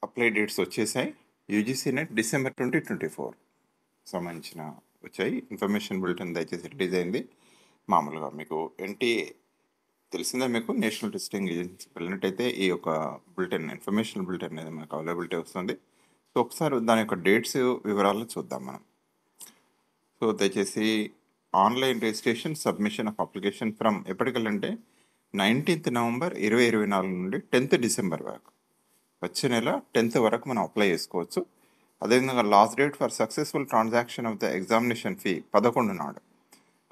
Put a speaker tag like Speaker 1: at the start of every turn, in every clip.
Speaker 1: Apply dates వచ్చేసాయి. UGC net December 2024 సంబంధించిన వచ్చాయి. ఇన్ఫర్మేషన్ బులెటిన్ దయచేసి రిలీజ్ అయింది. మామూలుగా మీకు ఎన్టీఏ తెలిసిందే, మీకు నేషనల్ టెస్టింగ్ ఏజెన్సీ వెళ్ళినట్టయితే ఈ యొక్క ఇన్ఫర్మేషన్ బులెటిన్ అనేది మనకు అవైలబిలిటీ వస్తుంది. సో ఒకసారి దాని యొక్క డేట్స్ వివరాలు చూద్దాం మనం. సో దయచేసి online registration submission of application from ఎప్పటికెళ్ళంటే 19th నవంబర్ 2024 నుండి 10th డిసెంబర్ వరకు, వచ్చే నెల 10th వరకు మనం అప్లై చేసుకోవచ్చు. అదేవిధంగా last date for successful transaction of the examination fee 11 నాడు,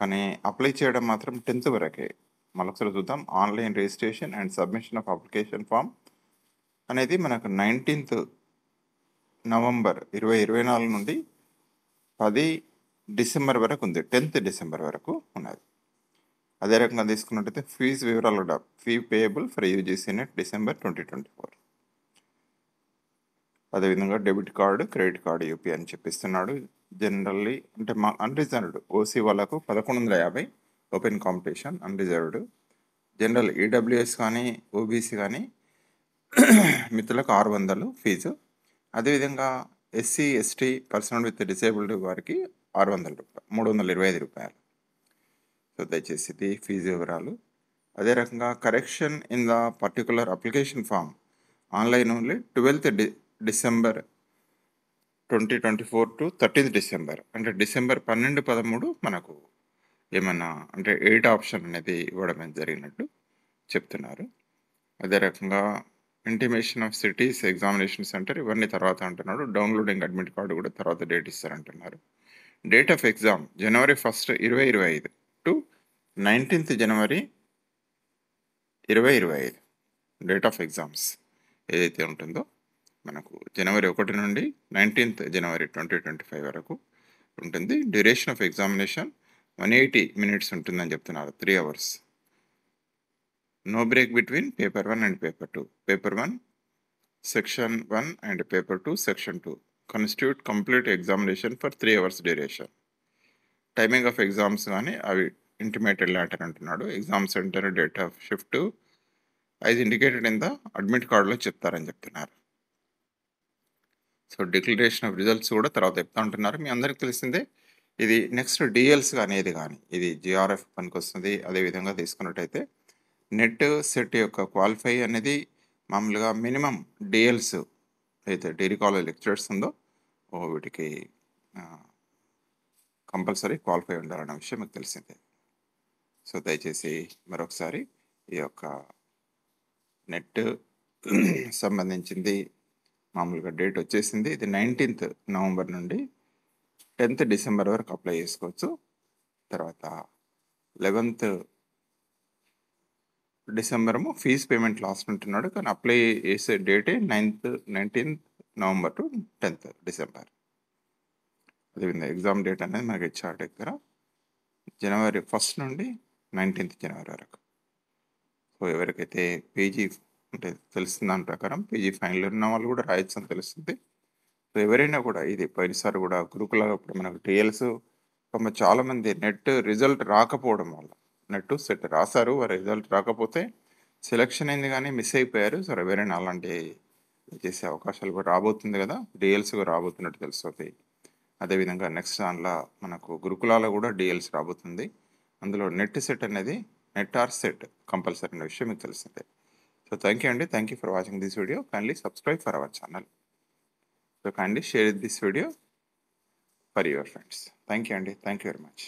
Speaker 1: కానీ అప్లై చేయడం మాత్రం 10th వరకే. మరొకసారి చూద్దాం. Online registration and submission of application form అనేది మనకు 19th నవంబర్ 2024 నుండి 10 డిసెంబర్ వరకు ఉంది, 10th డిసెంబర్ వరకు ఉన్నది. అదే రకంగా తీసుకున్నట్టయితే ఫీజు వివరాలు కూడా, fee payable for UGC net December 2024. అదేవిధంగా debit card, credit card UP అని చెప్పిస్తున్నాడు. జనరల్లీ అంటే మా అన్రిజర్వ్డ్ ఓసీ వాళ్ళకు 1150 open competition, unreserved. General EWS కానీ ఓబీసీ కానీ మిత్రులకు 600 ఫీజు. అదేవిధంగా SC ST person with disabled వారికి 600 రూపాయలు, 325 రూపాయలు. సో దయచేసి ఇది ఫీజు వివరాలు. అదే రకంగా correction in the particular application form online only 12th December 2024 to 13th December, అంటే డిసెంబర్ 12, 13 మనకు ఏమన్నా అంటే 8 ఆప్షన్ అనేది ఇవ్వడం జరిగినట్టు చెప్తున్నారు. అదే రకంగా intimation of cities examination centre ఇవన్నీ తర్వాత అంటున్నాడు. డౌన్లోడింగ్ అడ్మిట్ కార్డు కూడా తర్వాత డేట్ ఇస్తారంటున్నారు. Date of exam January 1, 2025 to 19th January 2025. Date of exams ఏదైతే ఉంటుందో మనకు January 1 నుండి 19th జనవరి 2025 వరకు ఉంటుంది. డ్యూరేషన్ ఆఫ్ ఎగ్జామినేషన్ 180 minutes ఉంటుందని చెప్తున్నారు, 3 hours. No break between paper 1 and paper 2. Paper 1 section 1 and paper 2 section 2 constitute complete examination for 3 hours duration. Timing of exams కానీ అవి ఇంటిమేటెడ్ లెటర్ అంటున్నాడు. Exam centre, date of shift అది indicated in the admit కార్డులో చెప్తారని చెప్తున్నారు. So declaration of results కూడా తర్వాత చెప్తా ఉంటున్నారు. మీ అందరికీ తెలిసిందే. ఇది నెక్స్ట్ డిఎల్స్ అనేది కానీ ఇది జిఆర్ఎఫ్ పనికి వస్తుంది. అదేవిధంగా తీసుకున్నట్టయితే నెట్ సెట్ యొక్క క్వాలిఫై అనేది మామూలుగా మినిమం డిఎల్స్ అయితే డిగ్రీ కాలేజ్ లెక్చరర్స్ ఉందో వీటికి కంపల్సరీ క్వాలిఫై ఉండాలన్న విషయం మీకు తెలిసిందే. సో దయచేసి మరొకసారి ఈ యొక్క నెట్ సంబంధించింది మామూలుగా డేట్ వచ్చేసింది. ఇది 19th నవంబర్ నుండి 10th డిసెంబర్ వరకు అప్లై చేసుకోవచ్చు. తర్వాత 11th December fees payment last ఉంటున్నాడు, కానీ అప్లై చేసే డేటే 19th November to 10th December. అదేవిధంగా ఎగ్జామ్ డేట్ అనేది మనకి ఇచ్చారు దగ్గర January 1 నుండి 19th జనవరి వరకు. సో ఎవరికైతే పీజీ అంటే తెలుస్తుంది దాని ప్రకారం పీజీ ఫైనల్ ఉన్న వాళ్ళు కూడా రాయొచ్చు అని తెలుస్తుంది. సో ఎవరైనా కూడా ఇది పోయినసారి కూడా గురుకుల ఇప్పుడు మనకు టీఎల్స్ చాలామంది నెట్ రిజల్ట్ రాకపోవడం వల్ల నెట్ సెట్ రాశారు, వారి రిజల్ట్ రాకపోతే సెలెక్షన్ అయింది కానీ మిస్ అయిపోయారు. సో ఎవరైనా అలాంటి చేసే అవకాశాలు కూడా రాబోతుంది కదా, డిఎల్స్ కూడా రాబోతున్నట్టు తెలుస్తుంది. అదేవిధంగా నెక్స్ట్ దానిలో మనకు గురుకులాలో కూడా డిఎల్స్ రాబోతుంది. అందులో నెట్ సెట్ అనేది నెట్ ఆర్ సెట్ కంపల్సరీ అనే విషయం మీకు తెలిసిందే. సో థ్యాంక్ యూ అండి. Thank you for watching this video. Kindly subscribe for our channel. So kindly share this video for your friends. Thank you, Andy. Thank you very much.